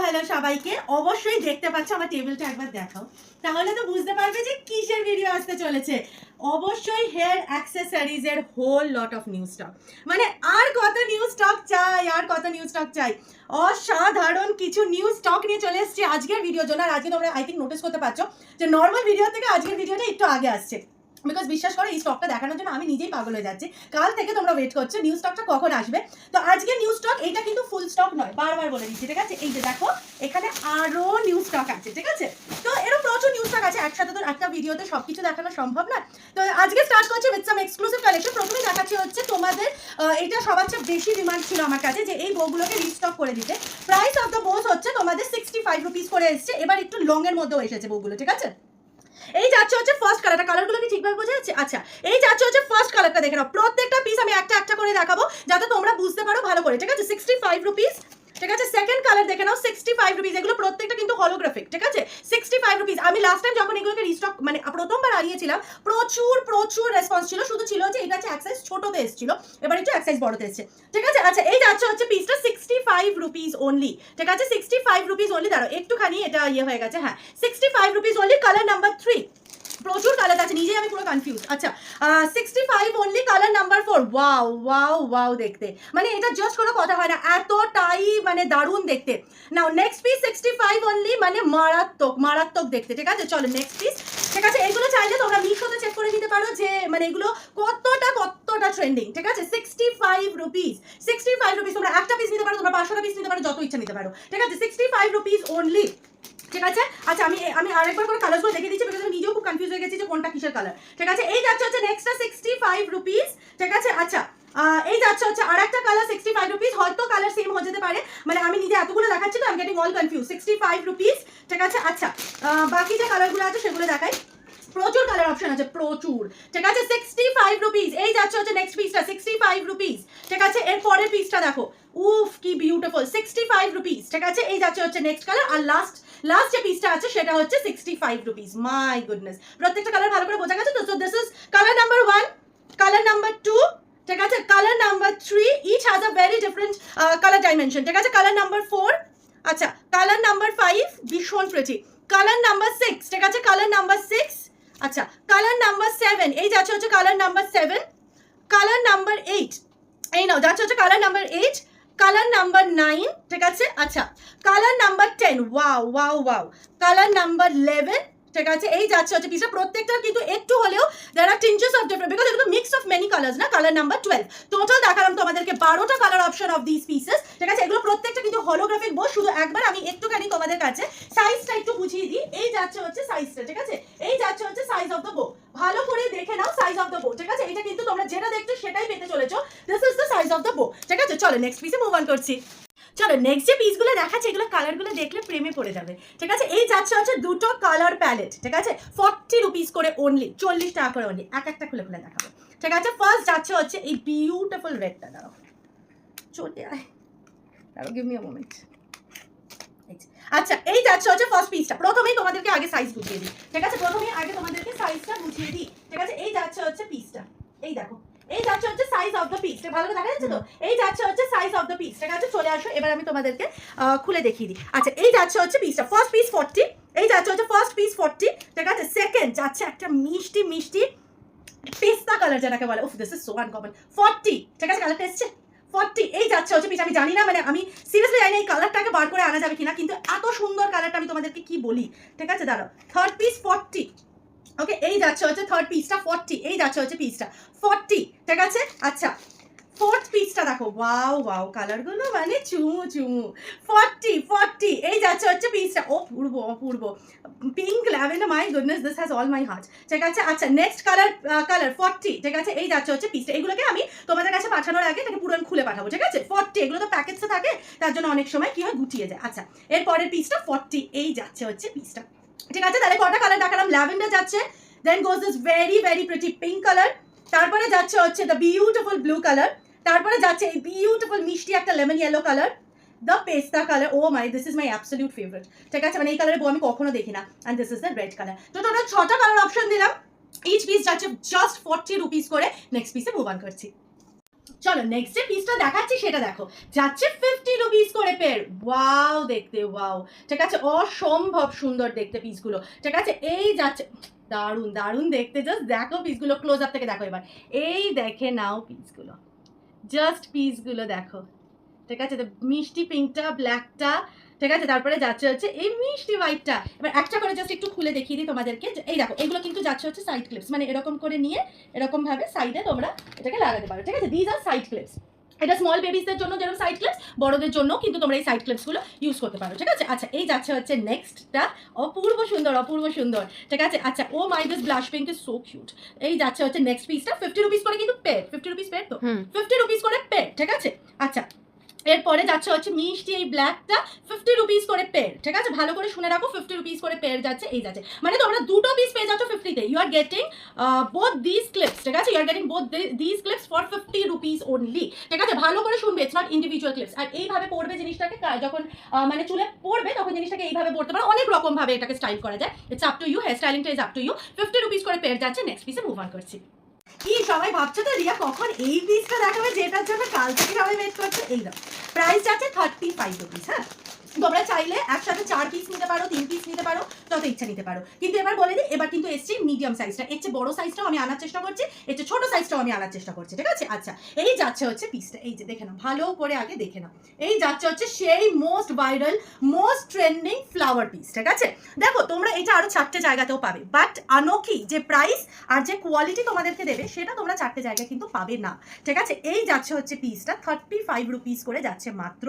Hello সবাইকে। অবশ্যই দেখতে পাচ্ছ আমার টেবিলটা, একবার দেখাও, তাহলে তো বুঝতে পারবে যে কিসের ভিডিও আসতে চলেছে। অবশ্যই হেয়ার অ্যাক্সেসরিজ এর whole lot of new stock. মানে আর কত নিউ স্টক চাই, আর কত নিউ স্টক চাই। অসাধারণ কিছু নিউ স্টক নিয়ে চলে এসেছি আজকের ভিডিওর জন্য। আর আজকে তোমরা আই থিঙ্ক নোটিস করতে পারছো যে নর্মাল ভিডিও থেকে আজকের ভিডিওটা একটু আগে আসছে, বিকজ বিশ্বাস করো এই স্টকটা দেখানোর জন্য আমি নিজেই পাগল হয়ে যাচ্ছি। কাল থেকে তোমরা ওয়েট করছো নিউ স্টকটা কখন আসবে। তো আজকে নিউ স্টক এইটা কিন্তু ফুল স্টক নয়, বারবার বলে দিচ্ছি, ঠিক আছে। এই যে দেখো এখানে আরো নিউ স্টক আছে, ঠিক আছে। তো এরকম প্রচুর নিউ স্টক আছে, একসাথে তো একটা ভিডিওতে সবকিছু দেখানো সম্ভব না। তো আজকে স্টার্ট করছি উইথ সাম এক্সক্লুসিভ কালেকশন। প্রথমে দেখাচ্ছি হচ্ছে তোমাদের এটা সবার চেয়ে বেশি ডিমান্ড ছিল আমার কাছে যে এই বউগুলোকে রিস্টক করে দিতে। প্রাইস অফ দ্য বোস হচ্ছে তোমাদের 65 রুপিস করে এসছে। এবার একটু লং এর মধ্যেও এসেছে বউগুলো, ঠিক আছে। এই যাচ্ছে হচ্ছে ফার্স্ট কালারটা, কালারগুলো কি ঠিকভাবে বোঝা যাচ্ছে? আচ্ছা, এই যাচ্ছে হচ্ছে ফার্স্ট কালারটা, দেখে নাও। প্রত্যেকটা পিস আমি একটা একটা করে দেখাবো যাতে তোমরা বুঝতে পারো ভালো করে, ঠিক আছে। 65 রুপিস, ঠিক আছে। সেকেন্ড কালার দেখে নাও, 65 রুপিস। এগুলো প্রত্যেকটা কিন্তু হলোগ্রাফিক, ঠিক আছে। 65 রুপিস। আমি লাস্ট টাইম যখন এগুলোকে রিস্টক মানে প্রথমবার আনিয়েছিলাম প্রচুর রেসপন্স ছিল, শুধু ছিল যে এটা হচ্ছে এক সাইজ ছোটতে এসেছিল, এবার একটু এক সাইজ বড়তে এসেছে, ঠিক আছে। আচ্ছা, এই যাচ্ছে হচ্ছে পিসটা 65 রুপিস অনলি, ঠিক আছে। 65 রুপিস অনলি। দাঁড়াও একটুখানি এটা ইয়ে হয়ে গেছে, হ্যাঁ 65 রুপিস অনলি। কালার নাম্বার 3, প্রচুর কালার আছে, নিজেই আমি পুরো কনফিউজ। আচ্ছা, 65 only. Colour number 4, wow wow wow দেখতে, মানে এটা জাস্ট কোনো কথা হয় না, এতটাই মানে দারুণ দেখতে। নাও নেক্সট পিস 65 অনলি, মানে মারাত্মক দেখতে, ঠিক আছে। চলো নেক্সট পিস, ঠিক আছে। এগুলো চাইলে তোমরা মিশোতে চেক করে নিতে পারো যে মানে এগুলো কতটা ট্রেন্ডিং, ঠিক আছে। 65 রুপিস, 65 রুপিস। তোমরা একটা পিস নিতে পারো, তোমরা 500টা পিস নিতে পারো, যত ইচ্ছা নিতে পারো, ঠিক আছে। 65 রুপিস অনলি, ঠিক আছে। আচ্ছা, আমি আরেকবার করে কালারগুলো দেখে দিচ্ছি, বিকজ আমি নিজেও খুব কনফিউজ হয়ে গেছি যে কোনটা কিসের কালার, ঠিক আছে। এই যাচ্ছে হচ্ছে নেক্সটটা 65 রুপিস, ঠিক আছে। আচ্ছা, এই যাচ্ছে হচ্ছে আরেকটা কালার 65 রুপিস। হয়তো কালার সেম হয়ে যেতে পারে, মানে আমি নিজে এতগুলো দেখাচ্ছি তো I am getting all confuse. 65 rupees, ঠিক আছে। আচ্ছা, বাকি যে কালারগুলো আছে সেগুলো দেখাই। প্রচুর কালার অপশন আছে, প্রচুর, ঠিক আছে। 65 রুপিস। এই যাচ্ছে হচ্ছে নেক্সট পিসটা 65 রুপিস, ঠিক আছে। এর পরের পিসটা দেখো, উফ কি বিউটিফুল, 65 রুপিস, ঠিক আছে। এই যাচ্ছে হচ্ছে নেক্সট কালার। আর লাস্ট যে পিসটা আছে সেটা হচ্ছে 65 রুপিস। মাই গুডনেস, প্রত্যেকটা কালার ভালো করে বোঝা গেছে তো। So this is colour number 1, colour number 2, ঠিক আছে। Colour number 3, each has a very different colour dimension, ঠিক আছে। কালার নাম্বার 4, আচ্ছা। কালার নাম্বার 5, ভীষণ প্রিটি। কালার নাম্বার 6, ঠিক আছে। কালার নাম্বার 6, আচ্ছা। কালার নাম্বার 7, এই যাচ্ছে হচ্ছে কালার নাম্বার 7। কালার নাম্বার 8, এই নাও যাচ্ছে হচ্ছে কালার নাম্বার 8। কালার নাম্বার 9, ঠিক আছে। আচ্ছা, colour number 10, wow wow wow. Colour number 11, ঠিক আছে। এই যাচ্ছে হচ্ছে পিসটা, প্রত্যেকটা কিন্তু একটু হলেও there are tinges of different, because এগুলো মিক্স অফ মেনি কালার্স না। Colour number 12। টোটাল দেখালাম তোমাদেরকে 12টা colour option of this pieces, ঠিক আছে। এগুলো প্রত্যেকটা কিন্তু হলোগ্রাফিক বো। শুধু একবার আমি একটুখানি তোমাদের কাছে সাইজটা একটু বুঝিয়ে দিই। এই যাচ্ছে হচ্ছে সাইজটা, ঠিক আছে। এই যাচ্ছে হচ্ছে সাইজ অফ দ্য বো, ভালো করে দেখে নাও সাইজ অফ দ্য বো, ঠিক আছে। এটা কিন্তু তোমরা যেটা দেখছো সেটাই পেতে চলেছো। This is the size of the বো, ঠিক আছে। চলো নেক্সট পিসে মুভ অন করছি। চলো নেক্সট যে পিসগুলো দেখাচ্ছে এগুলো কালারগুলো দেখলে প্রেমে পড়ে যাবে, ঠিক আছে। এই যাচ্ছে হচ্ছে দুটো কালার প্যালেট, ঠিক আছে। 40 রুপিস করে অনলি, 40 টাকা করে অনলি। একটা খুলে দেখাবো, ঠিক আছে। ফার্স্ট যাচ্ছে হচ্ছে এই বিউটিফুল রেডটা, দাঁড়াও চলে আয়, দাঁড়াও গিভ মি আ মোমেন্ট। আচ্ছা, এই যাচ্ছে হচ্ছে ফার্স্ট পিসটা। প্রথমেই তোমাদেরকে আগে সাইজ বুঝিয়ে দিই, ঠিক আছে। প্রথমেই আগে তোমাদেরকে সাইজটা বুঝিয়ে দিই, ঠিক আছে। এই যাচ্ছে হচ্ছে পিসটা, এই দেখো। এই যাচ্ছে হচ্ছে সাইজ অফ দ্য পিস, ভালো করে দেখা যাচ্ছে তো। এই যাচ্ছে হচ্ছে সাইজ অফ দ্য পিস, ঠিক আছে। চলে আসো, এবার আমি তোমাদেরকে খুলে দেখিয়ে দিই। আচ্ছা, এই যাচ্ছে হচ্ছে পিসটা, ফার্স্ট পিস 40। এই যাচ্ছে হচ্ছে ফার্স্ট পিস 40, ঠিক আছে। সেকেন্ড যাচ্ছে একটা মিষ্টি পেস্তা কালার যেটাকে বলে, উফ দিস ইজ সো আনকমন। 40, ঠিক আছে। কালারটা এসছে 40। এই যাচ্ছে হচ্ছে পিস। আমি জানি না, মানে আমি সিরিয়াসলি জানি না এই কালারটাকে বার করে আনা যাবে কিনা, কিন্তু এত সুন্দর কালারটা আমি তোমাদেরকে কি বলি, ঠিক আছে। দাঁড়াও, থার্ড পিস 40, ওকে। এই যাচ্ছে হচ্ছে থার্ড পিসটা 40। এই যাচ্ছে হচ্ছে পিসটা 40, ঠিক আছে। আচ্ছা, ফোর্থ পিসটা দেখো, ওয়াও ওয়াও, কালারগুলো মানে চুমু। 40। এই যাচ্ছে হচ্ছে পিসটা, অপূর্ব pink lavender, my goodness this has all my heart, ঠিক আছে। আচ্ছা, নেক্সট কালার 40, ঠিক আছে। এই যাচ্ছে হচ্ছে পিসটা। এগুলোকে আমি তোমাদের কাছে পাঠানোর আগে এটাকে পুরো খুলে পাঠাবো, ঠিক আছে। 40, এগুলো তো প্যাকেটসে থাকে, তার জন্য অনেক সময় কি হয় গুটিয়ে যায়। আচ্ছা, এর পরের পিসটা 40। এই যাচ্ছে হচ্ছে পিসটা, ঠিক আছে। তাহলে কটা কালার দেখালাম? ল্যাভেন্ডার যাচ্ছে, then goes this very pretty pink colour, তারপরে যাচ্ছে হচ্ছে দ্য বিউটিফুল ব্লু কালার, তারপরে যাচ্ছে এই বিউটিফুল মিষ্টি একটা lemon yellow colour, the pista colour. Oh my, this is my absolute favourite, ঠিক আছে। মানে এই কালারের বউ আমি কখনো দেখি না। And this is the red colour. তো টোটাল 6টা কালার অপশন দিলাম, ইচ পিস যাচ্ছে জাস্ট 40 রুপিস করে। নেক্সট পিসে মুভ অন করছি। চলো নেক্সট যে পিসটা দেখাচ্ছি সেটা দেখো, যাচ্ছে 50 রুপিস করে পেয়ার। ওয়াও দেখতে, ওয়াও, ঠিক আছে, অসম্ভব সুন্দর দেখতে পিসগুলো, ঠিক আছে। এই যাচ্ছে, দারুণ দারুণ দেখতে, জাস্ট দেখো পিসগুলো, ক্লোজ আপ থেকে দেখো এবার, এই দেখে নাও পিসগুলো, জাস্ট পিসগুলো দেখো, ঠিক আছে। মিষ্টি পিঙ্কটা, ব্ল্যাকটা, ঠিক আছে, তারপরে যাচ্ছে হচ্ছে এই মিষ্টি হোয়াইটটা। এবার একটা করে জাস্ট একটু খুলে দেখিয়ে দিই তোমাদেরকে, এই দেখো এগুলো কিন্তু যাচ্ছে হচ্ছে সাইড ক্লিপস, মানে এরকম করে নিয়ে এরকম ভাবে সাইডে তোমরা এটাকে লাগাতে পারো, ঠিক আছে। দিজ আর সাইড ক্লিপস, এটা স্মল বেবিসদের জন্য যেরকম সাইড ক্লিপস, বড়দের জন্য কিন্তু তোমরা এই সাইড ক্লিপসগুলো ইউজ করতে পারো, ঠিক আছে। আচ্ছা এই যাচ্ছে হচ্ছে নেক্সটটা, অপূর্ব সুন্দর, অপূর্ব সুন্দর, ঠিক আছে। আচ্ছা oh my this blush pink is so cute. এই যাচ্ছে হচ্ছে নেক্সট পিসটা, 50 রুপিস করে কিন্তু পেড, 50 রুপিস পেড তো, 50 রুপিস করে পেড, ঠিক আছে। আচ্ছা এরপরে যাচ্ছে হচ্ছে মিষ্টি এই ব্ল্যাকটা, 50 রুপিস করে পেয়ার, ঠিক আছে, ভালো করে শুনে রাখো, 50 রুপিস করে পেয়ার যাচ্ছে, এই যাচ্ছে, মানে তোমরা দুটো পিস পেয়ে যাচ্ছ 50-তে। You are getting both this clips, ঠিক আছে, you are getting both this clips for 50 rupees only, ঠিক আছে। ভালো করে শুনবে, ইটস নট ইন্ডিভিজুয়াল ক্লিপস। আর এইভাবে পড়বে জিনিসটাকে, যখন মানে চুলে পড়বে তখন জিনিসটাকে এইভাবে পড়তে পারো, অনেক রকম ভাবে এটাকে স্টাইল করা যায়, it's up to you, hair স্টাইলিংটা is up to you. 50 rupees করে পেয়ার যাচ্ছে, নেক্সট পিসে মুভ অন করছি। কি সবাই ভাবছো তো রিয়া কখন এই পিসটা দেখাবে, যেটার জন্য কাল থেকে সবাই ওয়েট করছে। এই দাও, প্রাইস আছে 35 রুপিস। হ্যাঁ, তোমরা চাইলে একসাথে 4 পিস নিতে পারো, 3 পিস নিতে পারো, যত ইচ্ছা নিতে পারো। কিন্তু এবার বলে দিই, এবার কিন্তু এসছে মিডিয়াম সাইজটা, এর চেয়ে বড় সাইজটাও আমি আনার চেষ্টা করছি, এর চেয়ে ছোট সাইজটাও আমি আনার চেষ্টা করছি, ঠিক আছে। আচ্ছা এই যাচ্ছে হচ্ছে পিসটা, এই যে দেখে নাও, ভালো করে আগে দেখে নাও, এই যাচ্ছে হচ্ছে সেই most viral, most trending flower piece, ঠিক আছে। দেখো তোমরা এটা আরো 4টে জায়গাতেও পাবে, বাট আনোকি যে প্রাইস আর যে কোয়ালিটি তোমাদেরকে দেবে সেটা তোমরা 4টে জায়গায় কিন্তু পাবে না, ঠিক আছে। এই যাচ্ছে হচ্ছে পিসটা 35 রুপিস করে যাচ্ছে মাত্র,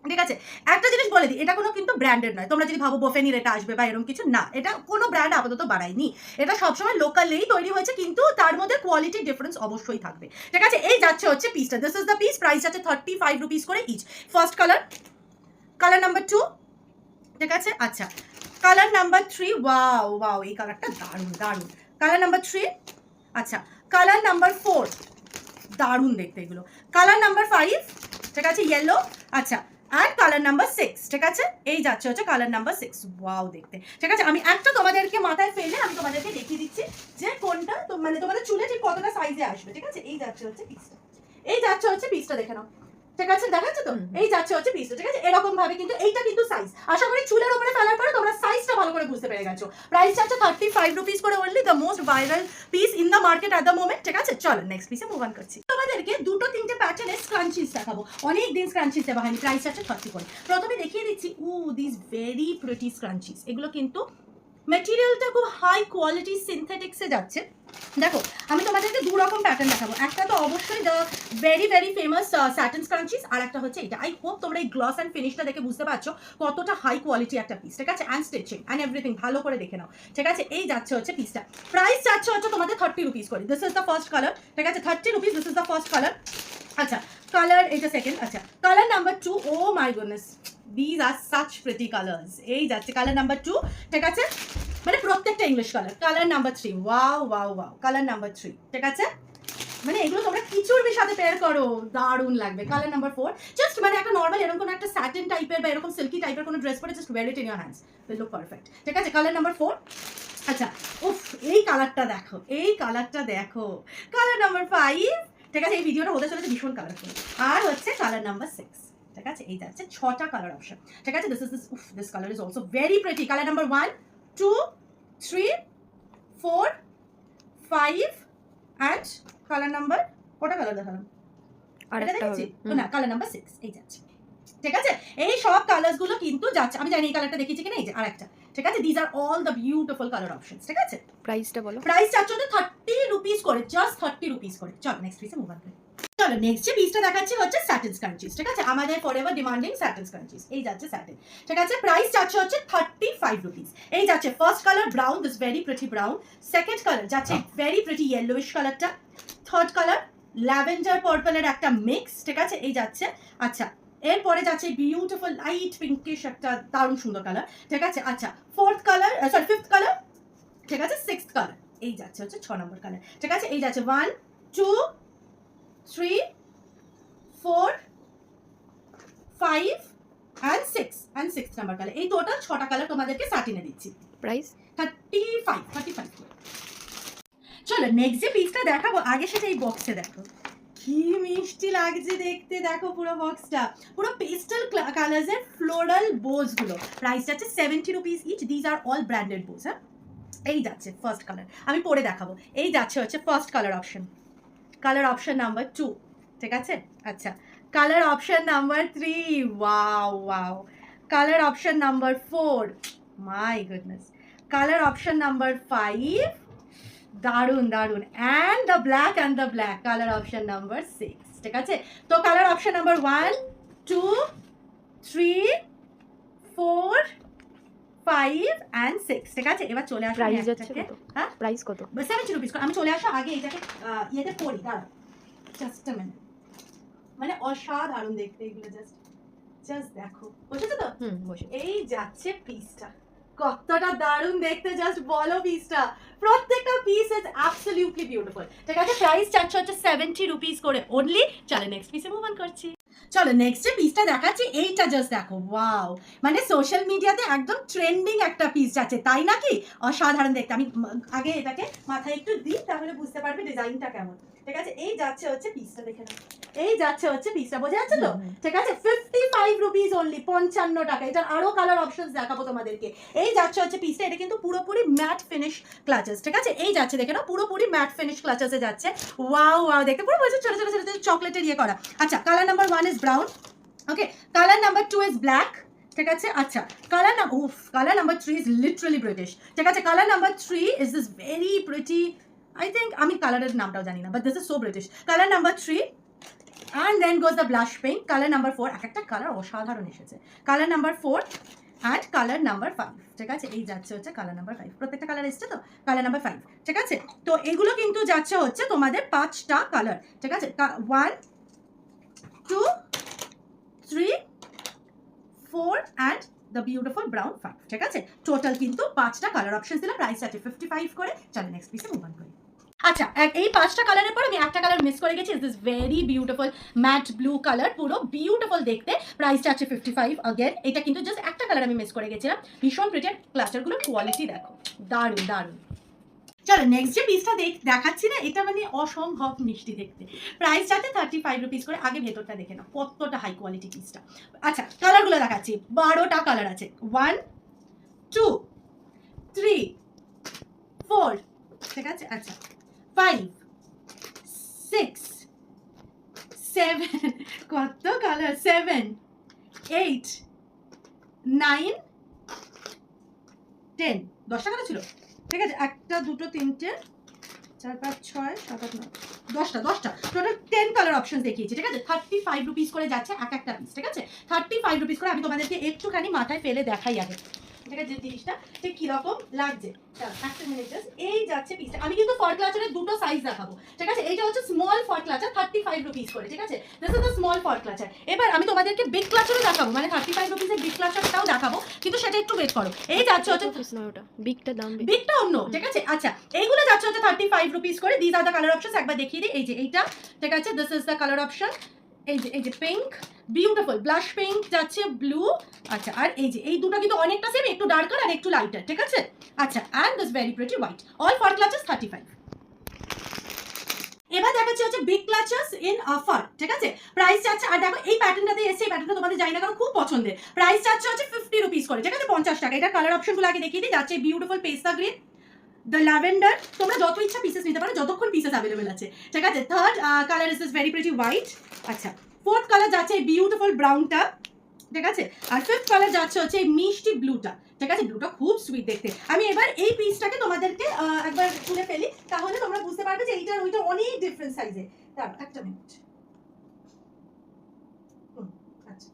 ঠিক আছে। একটা জিনিস বলে দিই, এটা কোনো কিন্তু ব্র্যান্ডেড নয়, তোমরা যদি ভাবো বোফেনির এটা আসবে বা এরকম কিছু না, এটা কোনো ব্র্যান্ড আপাতত বাড়ায়নি, এটা সবসময় লোকালেই তৈরি হয়েছে, কিন্তু তার মধ্যে কোয়ালিটি ডিফারেন্স অবশ্যই থাকবে, ঠিক আছে। এই যাচ্ছে হচ্ছে পিসটা, this is the piece, price আছে 35 রুপিস করে each. First colour, colour number 2, ঠিক আছে। আচ্ছা কালার নাম্বার 3, ওয়াও ওয়াও, এই কালারটা দারুণ দারুণ। কালার নাম্বার 3, আচ্ছা কালার নাম্বার 4, দারুণ দেখতে এগুলো। কালার নাম্বার 5, ঠিক আছে, ইয়েলো। আচ্ছা আর কালার নাম্বার 6, ঠিক আছে। এই যাচ্ছে হচ্ছে কালার নাম্বার 6, ওয়াও দেখতে, ঠিক আছে। আমি একটা তোমাদেরকে মাথায় ফেলে আমি তোমাদেরকে দেখিয়ে দিচ্ছি যে কোনটা মানে তোমাদের চুলে ঠিক কতটা সাইজে আসবে, ঠিক আছে। এই যাচ্ছে হচ্ছে পিসটা, এই যাচ্ছে হচ্ছে পিসটা, দেখে নাও, ঠিক আছে, দেখাচ্ছে তো, এই যাচ্ছে হচ্ছে পিসটা, ঠিক আছে। এরকম ভাবে কিন্তু এইটা কিন্তু সাইজ, আশা করি চুলের উপরে ফেলার পরে তোমরা সাইজটা ভালো করে বুঝতে পেরে গেছো। প্রাইস আছে 35 রুপিস করে only, the most viral piece in the market at the moment, ঠিক আছে। চলো নেক্সট পিসে মুভ অন করছি। তোমাদেরকে 2-3টে প্যাটার্নের স্ক্রাঞ্চিস দেখাবো, অনেক দিন স্ক্রাঞ্চিস দেওয়া হয়নি, প্রাইস আছে 30 করে। প্রথমে দেখিয়ে দিচ্ছি, দিস ভেরি প্রিটি স্ক্রাঞ্চিস, এগুলো কিন্তু মেটেরিয়ালটা খুব হাই কোয়ালিটি সিনথেটিক্সে যাচ্ছে। দেখো আমি তোমাদেরকে 2 রকম প্যাটার্ন দেখাবো, একটা তো অবশ্যই the very very famous satin scrunchies, আর একটা হচ্ছে এটা। আই হোপ তোমরা এই গ্লস অ্যান্ড ফিনিশটা দেখে বুঝতে পারছো কতটা হাই কোয়ালিটি একটা পিস, ঠিক আছে, অ্যান্ড স্টিচিং অ্যান্ড এভরিথিং ভালো করে দেখে নাও, ঠিক আছে। এই যাচ্ছে হচ্ছে পিসটা, প্রাইস যাচ্ছে হচ্ছে তোমাদের 30 রুপিস করে। This is the first colour, ঠিক আছে, 30 rupees, this is the first colour. আচ্ছা কালার এটা সেকেন্ড, আচ্ছা colour number 2, oh my goodness, these are such pretty colors। এই যাচ্ছে কালার নাম্বার 2, ঠিক আছে, মানে প্রত্যেকটা English colour. Colour number 3, wow wow wow, colour number 3, ঠিক আছে, মানে এগুলো তোমরা কিচুরবির সাথে পেয়ার করো, দারুণ লাগবে। কালার নাম্বার 4, জাস্ট মানে একটা নর্মাল এরকম কোনো একটা স্যাটিন টাইপের বা এরকম সিল্কি টাইপের কোনো ড্রেস পরে just wear it in your hands, will look perfect, ঠিক আছে। কালার নাম্বার 4, আচ্ছা উফ এই কালারটা দেখো, এই কালারটা দেখো, কালার নাম্বার 5, ঠিক আছে। এই ভিডিওটা হতে চলেছে ভীষণ কালারফুল। আর হচ্ছে কালার নাম্বার 6, ঠিক আছে। এই যাচ্ছে 6টা কালার অপশন, ঠিক আছে। This colour is also very pretty. Colour number 1, 2, 3, 4, 5 and colour number, কটা কালার দেখালাম না, কালার নাম্বার 6, এই যাচ্ছে, ঠিক আছে। এই সব কালার্স গুলো কিন্তু যাচ্ছে, আমি জানি এই কালারটা দেখিয়েছি কিনা, এই যে আরেকটা, ঠিক আছে। These are all the beautiful colour options, ঠিক আছে। প্রাইসটা বলো। প্রাইস চাচ্ছ তো 30 রুপিস করে, জাস্ট 30 রুপিস করে। চলো নেক্সট পিসে মুভ অন করি। চলো নেক্সট যে পিসটা দেখাচ্ছি হচ্ছে স্যাটিন স্ক্রাঞ্চিস, ঠিক আছে, আমাদের ফরএভার ডিমান্ডিং স্যাটিন স্ক্রাঞ্চিস। এই যাচ্ছে স্যাটিন, ঠিক আছে। প্রাইস চাচ্ছ হচ্ছে 35 রুপিস। এই যাচ্ছে first colour brown, this very pretty brown. Second colour যাচ্ছে ভেরি প্রিটি ইয়েলোইশ কালারটা। থার্ড কালার ল্যাভেন্ডার পার্পলের একটা মিক্স, ঠিক আছে। এই যাচ্ছে, আচ্ছা এরপরে যাচ্ছে বিউটিফুল লাইট পিঙ্কিশ একটা দারুণ সুন্দর কালার, ঠিক আছে। আচ্ছা fourth colour, sorry fifth colour, ঠিক আছে। সিক্সথ কালার, এই যাচ্ছে হচ্ছে 6 নম্বর কালার, ঠিক আছে। এই যাচ্ছে 1, 2, 3, 4, 5 and 6 and 6th number colour. এই টোটাল 6টা কালার তোমাদেরকে স্যাটিনে দিচ্ছি। প্রাইস 35। চলো নেক্সট যে পিসটা দেখাবো, আগে সেটা এই বক্সে দেখো, কি মিষ্টি লাগছে দেখতে, দেখো পুরো বক্সটা, পুরো পেস্টাল কালার্সের ফ্লোরাল বোজ গুলো। প্রাইস যাচ্ছে 70 rupees each. These are all branded bows. হ্যাঁ, এই যাচ্ছে ফার্স্ট কালার, আমি পরে দেখাবো। এই যাচ্ছে হচ্ছে ফার্স্ট কালার অপশন নাম্বার 2, ঠিক আছে। আচ্ছা, colour option number 3, wow. Colour option number 4, my goodness. Colour option number 5, দারুন। And the black colour option number 6, ঠিক আছে। তো কালার অপশন নাম্বার 1, 2, 3, 4, 5 and 6, ঠিক আছে। এবার চলে আসো। প্রাইস যাচ্ছে কত? হ্যাঁ, প্রাইস কত? 70 রুপিস। আমি চলে আসো আগে এটাকে ইয়েতে পড়ি, দাঁড়া জাস্ট আ মিনিট। মানে অসাধারণ দেখতে এগুলো, জাস্ট দেখো, বুঝেছো তো? বসে। এই যাচ্ছে পিসটা, কতটা দারুণ দেখতে, জাস্ট বলো পিসটা। প্রত্যেকটা পিস ইজ অ্যাবসলিউটলি বিউটিফুল, ঠিক আছে। প্রাইস চার্জ হচ্ছে 70 রুপিস করে অনলি। চলো নেক্সট পিসে মুভ অন করছি। চলো নেক্সট যে পিসটা দেখাচ্ছি, এইটা জাস্ট দেখো, ওয়াও। মানে সোশ্যাল মিডিয়াতে একদম ট্রেন্ডিং একটা পিস যাচ্ছে, তাই নাকি? অসাধারণ দেখতে। আমি আগে এটাকে মাথায় একটু দিই, তাহলে বুঝতে পারবে ডিজাইনটা কেমন, ঠিক আছে। এই যাচ্ছে হচ্ছে পিসটা, দেখে নাও। এই যাচ্ছে হচ্ছে পিসটা, বোঝা যাচ্ছে তো? ঠিক আছে, 55 রুপিস অনলি, 55 টাকা। এটার আরো কালার অপশনস দেখাবো তোমাদেরকে। এই যাচ্ছে হচ্ছে পিসটা, এটা কিন্তু পুরোপুরি ম্যাট ফিনিশ ক্লাচেস, ঠিক আছে। এই যাচ্ছে, দেখে নাও, পুরোপুরি ম্যাট ফিনিশ ক্লাচেসে যাচ্ছে। ওয়াও, দেখতে পুরো বলছে ছোট ছোট চকলেটের ইয়ে করা। আচ্ছা, colour number 1 is brown, okay. Colour number 2 is black, ঠিক আছে। আচ্ছা, colour number 3 is literally British, ঠিক আছে। Colour number 3 is this very pretty, I think, আমি কালারের নামটাও জানি না, but this is so British. Colour number 3, and then goes the blush pink. Color number 4, একটা কালার অসাধারণ এসেছে। Colour number 4 and colour number 5, ঠিক আছে। এই যাচ্ছে হচ্ছে কালার নাম্বার 5, প্রত্যেকটা কালার এসছে তো। কালার নাম্বার 5, ঠিক আছে। তো এগুলো কিন্তু যাচ্ছে হচ্ছে তোমাদের 5টা কালার, ঠিক আছে। 1, 2, 3, 4 and the beautiful brown 5, ঠিক আছে। টোটাল কিন্তু 5টা কালার অপশন দিলাম, প্রাইস আছে 55 করে। চলো নেক্সট পিসে মুভ অন করি। আচ্ছা, এই 5টা কালারের পর আমি একটা কালার মিস করে গেছি। Is this very beautiful matte blue colour, পুরো বিউটিফুল দেখতে। প্রাইসটা আছে 55 अगेन। এটা কিন্তু জাস্ট একটা কালার আমি মিস করে গেছিলাম। ভীষণ প্রিটি, ক্লাস্টারগুলোর কোয়ালিটি দেখো, দারুণ। চলো নেক্সট যে পিসটা দেখাচ্ছি না, এটা মানে অসম্ভব মিষ্টি দেখতে। প্রাইস যাতে 35 রুপিস করে। আগে ভেতরটা দেখে নাও, কতটা হাই কোয়ালিটি পিসটা। আচ্ছা, কালারগুলো দেখাচ্ছি, 12টা কালার আছে। 1, 2, 3, 4, ঠিক আছে। আচ্ছা, 5, 6, 7, কত কালার, 7, 8, 9, 10, 10টা কালার ছিল, ঠিক আছে। 1, 2, 3, 4, 5, 6, 7, 8, 9, 10টা টোটাল 10 কালার অপশন দেখিয়েছি, ঠিক আছে। 35 রুপিস করে যাচ্ছে এক একটা পিস, ঠিক আছে। 35 রুপিস করে। আমি তোমাদেরকে একটুখানি মাথায় ফেলে দেখাই আগে, ঠিক আছে, যে জিনিসটা ঠিক কিরকম লাগছে। একটা মিনিট জাস্ট। এই যাচ্ছে পিসটা। আমি কিন্তু ফর ক্লাচারের দুটো সাইজ দেখাবো, ঠিক আছে। এইটা হচ্ছে স্মল ফর ক্লাচার, 35 রুপিস করে, ঠিক আছে। This is the small for clutcher. এবার আমি তোমাদেরকে বিগ ক্লাচারও দেখাবো, মানে 35 রুপিসের বিগ ক্লাচারটাও দেখাবো, কিন্তু সেটা একটু ওয়েট করো। এই যাচ্ছে হচ্ছে ওটা বিগটা দাম, বিগটা অন্য, ঠিক আছে। আচ্ছা, এইগুলো যাচ্ছে হচ্ছে 35 রুপিস করে। This are the colour options, একবার দেখিয়ে দিই। এই যে এইটা, ঠিক আছে, this is the colour option. এই যে পিঙ্ক, বিউটিফুল ব্লাশ পিঙ্ক যাচ্ছে, ব্লু। আচ্ছা, আর এই দুটো কিন্তু অনেকটা সেম, একটু ডার্কার আর একটু লাইটার, ঠিক আছে। আচ্ছা, and this very pretty white, all for clutches 35। এবার দেখাচ্ছি হচ্ছে বিগ ক্লাচার্স ইন অফার, ঠিক আছে। প্রাইস চাচ্ছে, আর দেখো এই প্যাটার্নটাতে এসে, এই প্যাটার্নটা তোমাদের জানি না কারণ খুব পছন্দের। প্রাইস চাচ্ছে হচ্ছে 50 রুপিস করে, ঠিক আছে, 50 টাকা। এটা কালার অপশনগুলো আগে দেখিয়ে দিই। যাচ্ছে বিউটিফুল পেস্তা গ্রিন, দ্য ল্যাভেন্ডার। তোমরা যত ইচ্ছা পিসেস নিতে পারো, যতক্ষণ পিসেস অ্যাভেলেবেল আছে, ঠিক আছে। Third colour is this very pretty white. আচ্ছা, ফোর্থ কালার যাচ্ছে এই বিউটিফুল ব্রাউনটা, ঠিক আছে। আর ফিফথ কালার যাচ্ছে হচ্ছে এই মিষ্টি ব্লুটা, ঠিক আছে। ব্লুটা খুব সুইট দেখতে। আমি এবার এই পিসটাকে তোমাদেরকে একবার তুলে ফেলি, তাহলে তোমরা বুঝতে পারবে যে এইটার ওইটা অনেক ডিফারেন্ট সাইজে। দাঁড়াও একটা মিনিট। আচ্ছা,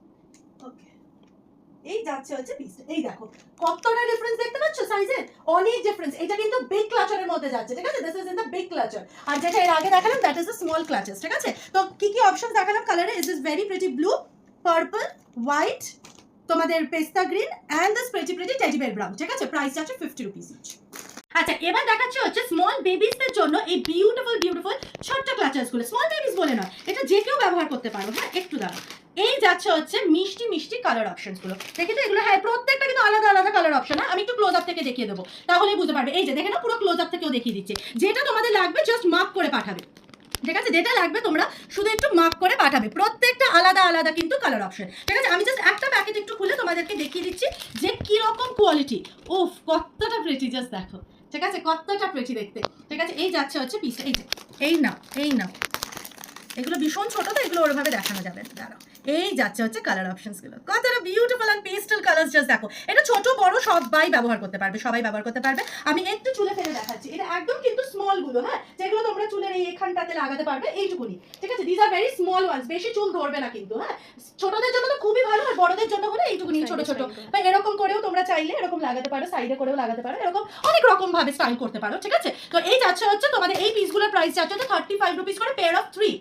ওকে। এই যাচ্ছে হচ্ছে পিসটা, এই দেখো কতটা ডিফারেন্স দেখতে পাচ্ছ সাইজে, অনেক ডিফারেন্স। এটা কিন্তু বিগ ক্লাচারের মধ্যে যাচ্ছে, ঠিক আছে। This is in the big clutcher. আর যেটা এর আগে দেখালাম that is the small clutchers, ঠিক আছে। তো কি অপশন দেখালাম কালারে? Is this very pretty blue, purple, white, তোমাদের pista green and this pretty teddy bear brown, ঠিক আছে। প্রাইস যাচ্ছে 50 রুপিস ইচ। আচ্ছা, এবার দেখাচ্ছি হচ্ছে স্মল বেবিসদের জন্য এই বিউটিফুল ছোট্ট ক্লাচার্স গুলো। স্মল বেবিস বলে নয়, এটা যে কেউ ব্যবহার করতে পারো। হ্যাঁ, একটু দাঁড়াও। এই যাচ্ছে হচ্ছে মিষ্টি কালার অপশনস গুলো, দেখি তো এগুলো। হ্যাঁ, প্রত্যেকটা কিন্তু আলাদা কালার অপশন। আমি একটু ক্লোজ আপ থেকে দেখিয়ে দেবো, তাহলেই বুঝতে পারবে। এই যে দেখে না, পুরো ক্লোজ আপ থেকেও দেখিয়ে দিচ্ছে। যেটা তোমাদের লাগবে জাস্ট মার্ক করে পাঠাবে, ঠিক আছে, যেটা লাগবে তোমরা শুধু একটু মার্ক করে পাঠাবে, প্রত্যেকটা আলাদা আলাদা কিন্তু কালার অপশন। ঠিক আছে, আমি জাস্ট একটা প্যাকেট একটু খুলে তোমাদেরকে দেখিয়ে দিচ্ছি যে কিরকম কোয়ালিটি। উফ, কতটা প্রেটি, জাস্ট দেখো। ঠিক আছে, কতটা প্রেটি দেখতে। ঠিক আছে, এই যাচ্ছে হচ্ছে পিসটা, এই যে এই নাও এগুলো ভীষণ ছোট তো, এগুলো ওরভাবে দেখানো যাবে, দাঁড়াও। এই যাচ্ছে হচ্ছে কালার অপশনসগুলো, কতটা beautiful and pastel colours, just দেখো। এটা ছোট বড় সবাই ব্যবহার করতে পারবে, সবাই ব্যবহার করতে পারবে। আমি একটু চুলে ফেলে দেখাচ্ছি, এটা একদম কিন্তু স্মল গুলো, হ্যাঁ, যেগুলো তোমরা চুলের এই এখানটাতে লাগাতে পারবে, এইটুকুনি। ঠিক আছে, this are very small ones, বেশি চুল ধরবে না কিন্তু, হ্যাঁ। ছোটদের জন্য তো খুবই ভালো, আর বড়দের জন্য হলে এইটুকুনি ছোট ছোট, বা এরকম করেও তোমরা চাইলে এরকম লাগাতে পারো, সাইডে করেও লাগাতে পারো, এরকম অনেক রকম ভাবে স্টাইল করতে পারো। ঠিক আছে, তো এই যাচ্ছে হচ্ছে তোমাদের এই পিসগুলোর প্রাইস যাচ্ছে 35 রুপিস করে, পেয়ার অফ 3,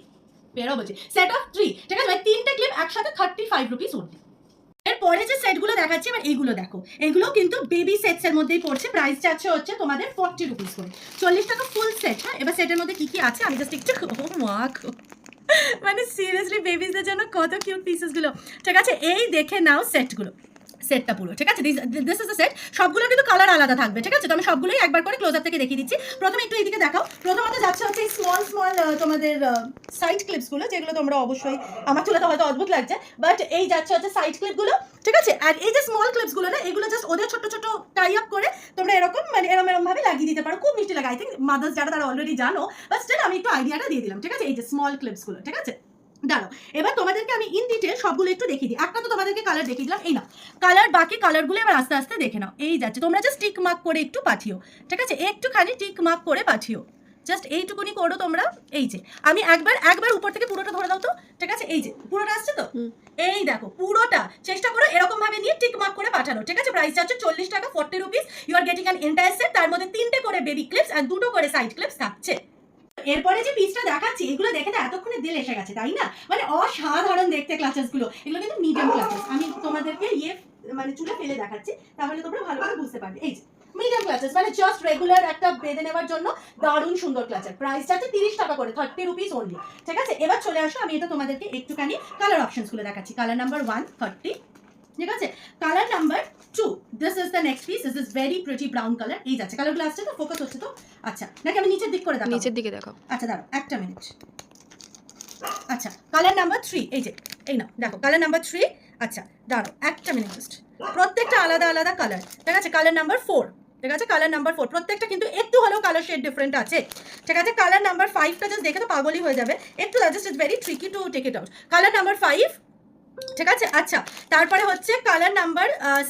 পেয়ারও বলছি, সেট অফ 3। ঠিক আছে, তিনটে ক্লিপ একসাথে 35 রুপিস অনলি। এরপরে যে সেটগুলো দেখাচ্ছি এবার এইগুলো দেখো, এইগুলো কিন্তু বেবি সেটস এর মধ্যেই পড়ছে, প্রাইস যাচ্ছে হচ্ছে তোমাদের 40 রুপিস করে, 40 টাকা ফুল সেট। হ্যাঁ, এবার সেটের মধ্যে কি কি আছে আমি জাস্ট একটু, মানে সিরিয়াসলি বেবিসদের জন্য কত কিউট পিসেস গুলো। ঠিক আছে, এই দেখে নাও সেটগুলো, সেটটা পুরো। ঠিক আছে, দিস ইজ দ্য সেট, সবগুলো কিন্তু কালার আলাদা থাকবে। ঠিক আছে, তো আমি সবগুলোই একবার করে ক্লোজার থেকে দেখিয়ে দিচ্ছি। প্রথমে একটু এইদিকে দেখাও, প্রথমত যাচ্ছে হচ্ছে এই স্মল তোমাদের সাইড ক্লিপসগুলো, যেগুলো তোমরা অবশ্যই, আমার চুলে তো হয়তো অদ্ভুত লাগছে, বাট এই যাচ্ছে হচ্ছে সাইড ক্লিপগুলো। ঠিক আছে, আর এই যে স্মল ক্লিপসগুলো না, এগুলো জাস্ট ওদের ছোট ছোট টাই আপ করে তোমরা এরকম মানে এরম ভাবে লাগিয়ে দিতে পারো, খুব মিষ্টি লাগে। আই থিঙ্ক মাদার্স যারা তারা অলরেডি জানো, বাট স্টিল আমি একটু আইডিয়াটা দিয়ে দিলাম। ঠিক আছে, এই যে স্মল ক্লিপসগুলো। ঠিক আছে, দাঁড়াও, এবার তোমাদেরকে আমি ইন ডিটেল সবগুলো একটু দেখিয়ে দিই। একটা তো তোমাদেরকে কালার দেখিয়ে দিলাম, এই না কালার, বাকি কালারগুলো এবার আস্তে আস্তে দেখে নাও। এই যাচ্ছে, তোমরা জাস্ট টিক মার্ক করে একটু পাঠিও। ঠিক আছে, একটুখানি টিক মার্ক করে পাঠিও, জাস্ট এইটুকুনি করো তোমরা। এই যে আমি একবার উপর থেকে পুরোটা ধরে দাও তো। ঠিক আছে, এই যে পুরোটা আসছে তো, এই দেখো পুরোটা চেষ্টা করো এরকম ভাবে নিয়ে টিক মার্ক করে পাঠানো। ঠিক আছে, প্রাইস যাচ্ছে 40 টাকা, 40 rupees. You are getting an entire set, তার মধ্যে 3টে করে বেবি ক্লিপস আর 2টো করে সাইড ক্লিপস থাকছে। এরপরে যে পিসটা দেখাচ্ছি, এগুলো দেখে তো এতক্ষণে দিল এসে গেছে, তাই না? মানে অসাধারণ দেখতে ক্লাচেস গুলো, এগুলো কিন্তু মিডিয়াম ক্লাচেস। আমি তোমাদেরকে মানে চুলে ফেলে দেখাচ্ছি, তাহলে তোমরা ভালো করে বুঝতে পারবে। এই যে মিডিয়াম ক্লাচেস, মানে জাস্ট রেগুলার একটা বেঁধে নেওয়ার জন্য দারুণ সুন্দর ক্লাচের। প্রাইস আছে 30 টাকা করে, 30 রুপিস অনলি। ঠিক আছে, এবার চলে আসো, আমি এটা তোমাদেরকে একটুখানি কালার অপশনস গুলো দেখাচ্ছি। Colour number 1 30। ঠিক আছে, colour number 2, this is the next piece, this is very pretty brown colour. এই যাচ্ছে, কালারগুলো আসছে তো, ফোকাস হচ্ছে তো? আচ্ছা, নাকি আমি নিচের দিক করে দেখাবো? নিচের দিকে দেখাও। আচ্ছা দাঁড়াও একটা মিনিট। আচ্ছা, কালার নাম্বার 3, এই যে এই না দেখো কালার নাম্বার 3। আচ্ছা দাঁড়াও একটা মিনিট, জাস্ট প্রত্যেকটা আলাদা আলাদা কালার। ঠিক আছে, কালার নাম্বার 4। ঠিক আছে, কালার নাম্বার 4, প্রত্যেকটা কিন্তু একটু হলেও কালার শেড ডিফারেন্ট আছে। ঠিক আছে, কালার নাম্বার 5টা জাস্ট দেখে তো পাগলই হয়ে যাবে, একটু just it's very tricky to take it out. Colour number 5। ঠিক আছে, আচ্ছা তারপরে হচ্ছে কালার নাম্বার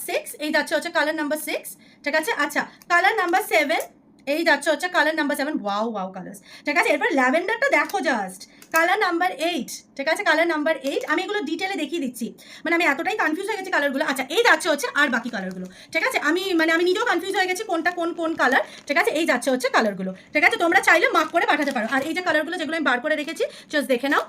6, এই যাচ্ছে হচ্ছে কালার নাম্বার 6। ঠিক আছে, আচ্ছা কালার নাম্বার 7, এই যাচ্ছে হচ্ছে colour number 7। Wow wow colours. ঠিক আছে, এরপর ল্যাভেন্ডারটা দেখো জাস্ট, কালার নাম্বার 8। ঠিক আছে, কালার নাম্বার 8, আমি এগুলো ডিটেলে দেখিয়ে দিচ্ছি, মানে আমি এতটাই কনফিউজ হয়ে গেছি কালারগুলো। আচ্ছা, এই যাচ্ছে হচ্ছে আর বাকি কালারগুলো। ঠিক আছে, আমি নিজেও কনফিউজ হয়ে গেছি কোনটা কোন কালার। ঠিক আছে, এই যাচ্ছে হচ্ছে কালারগুলো। ঠিক আছে, তোমরা চাইলে মার্ক করে পাঠাতে পারো। আর এই যে কালারগুলো যেগুলো আমি বার করে রেখেছি, জাস্ট দেখে নাও,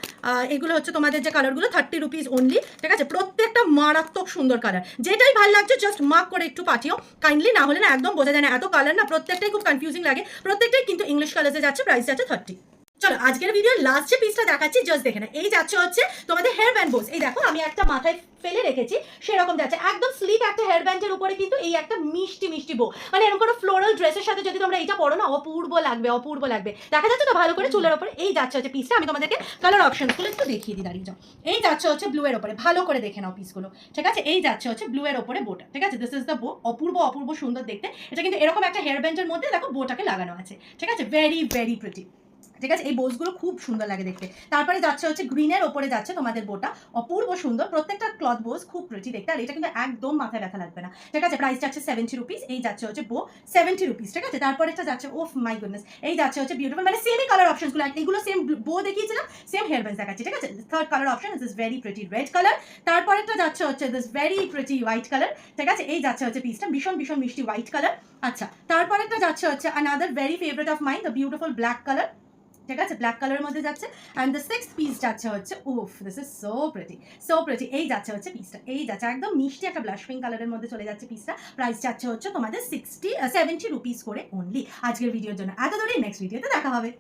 এগুলো হচ্ছে তোমাদের যে কালারগুলো 30 রুপিস অনলি। ঠিক আছে, প্রত্যেকটা মারাত্মক সুন্দর কালার, যেটাই ভালো লাগছে জাস্ট মার্ক করে একটু পাঠিও কাইন্ডলি, না হলে না একদম বোঝা যায় না, এত কালার না, প্রত্যেকটাই খুব কনফিউজিং লাগে, প্রত্যেকটাই কিন্তু ইংলিশ কালার্সে যাচ্ছে, প্রাইস যাচ্ছে 30। চলো আজকের ভিডিও লাস্ট যে পিসটা দেখাচ্ছি, জাস্ট দেখে না, এই যাচ্ছে হচ্ছে তোমাদের হেয়ার ব্যান্ড বোস। এই দেখো আমি একটা মাথায় ফেলে রেখেছি, সেরকম যাচ্ছে একদম স্লিক একটা হেয়ার ব্যান্ডের উপরে কিন্তু এই একটা মিষ্টি মিষ্টি বো, মানে এরকম কোনো ফ্লোরাল ড্রেসের সাথে যদি তোমরা এইটা পরো না, অপূর্ব লাগবে, অপূর্ব লাগবে। দেখা যাচ্ছে তো ভালো করে চুলের উপরে। এই যাচ্ছে হচ্ছে পিসটা, আমি তোমাদেরকে কালার অপশনসগুলো একটু দেখিয়ে দিই, দাঁড়িয়ে যাও। এই যাচ্ছে হচ্ছে ব্লু এর উপরে, ভালো করে দেখে নাও পিসগুলো। ঠিক আছে, এই যাচ্ছে হচ্ছে ব্লু এর উপরে বোটা। ঠিক আছে, দিস ইজ দ্য বো, অপূর্ব অপূর্ব সুন্দর দেখতে। এটা কিন্তু এরকম একটা হেয়ার ব্যান্ডের মধ্যে দেখো বোটাকে লাগানো আছে। ঠিক আছে, ভেরি ভেরি প্রিটি। ঠিক আছে, এই বোসগুলো খুব সুন্দর লাগে দেখতে। তারপরে যাচ্ছে হচ্ছে গ্রিনের ওপরে যাচ্ছে তোমাদের বোটা, অপূর্ব সুন্দর, প্রত্যেকটা ক্লথ বোস খুব প্রিটি দেখতে, আর এটা কিন্তু একদম মাথায় ব্যথা লাগবে না। ঠিক আছে, প্রাইস যাচ্ছে 70 রুপিস। এই যাচ্ছে হচ্ছে বো 70 রুপিস। ঠিক আছে, তারপরে একটা যাচ্ছে, ওফ মাই গুডনেস, এই যাচ্ছে হচ্ছে বিউটিফুল, মানে সেমই কালার অপশনসগুলো, এগুলো সেম বো দেখিয়েছিলাম, সেম হেয়ার ব্যান্ড দেখাচ্ছি। ঠিক আছে, third colour option is very pretty red colour. তারপরেটা যাচ্ছে হচ্ছে this very pretty white colour. ঠিক আছে, এই যাচ্ছে হচ্ছে পিসটা ভীষণ ভীষণ মিষ্টি হোয়াইট কালার। আচ্ছা, তারপরেটা যাচ্ছে হচ্ছে another very favourite of mine, the beautiful black colour. ঠিক আছে, ব্ল্যাক কালারের মধ্যে যাচ্ছে। অ্যান্ড দ্য 6th পিস যাচ্ছে হচ্ছে, উফ this is so pretty, so pretty. এই যাচ্ছে হচ্ছে পিসটা, এই যাচ্ছে একদম মিষ্টি একটা ব্লাশ পিঙ্ক কালারের মধ্যে চলে যাচ্ছে পিসটা। প্রাইস যাচ্ছে হচ্ছে তোমাদের 70 রুপিস করে অনলি। আজকের ভিডিওর জন্য এত দূরে, নেক্সট ভিডিওতে দেখা হবে।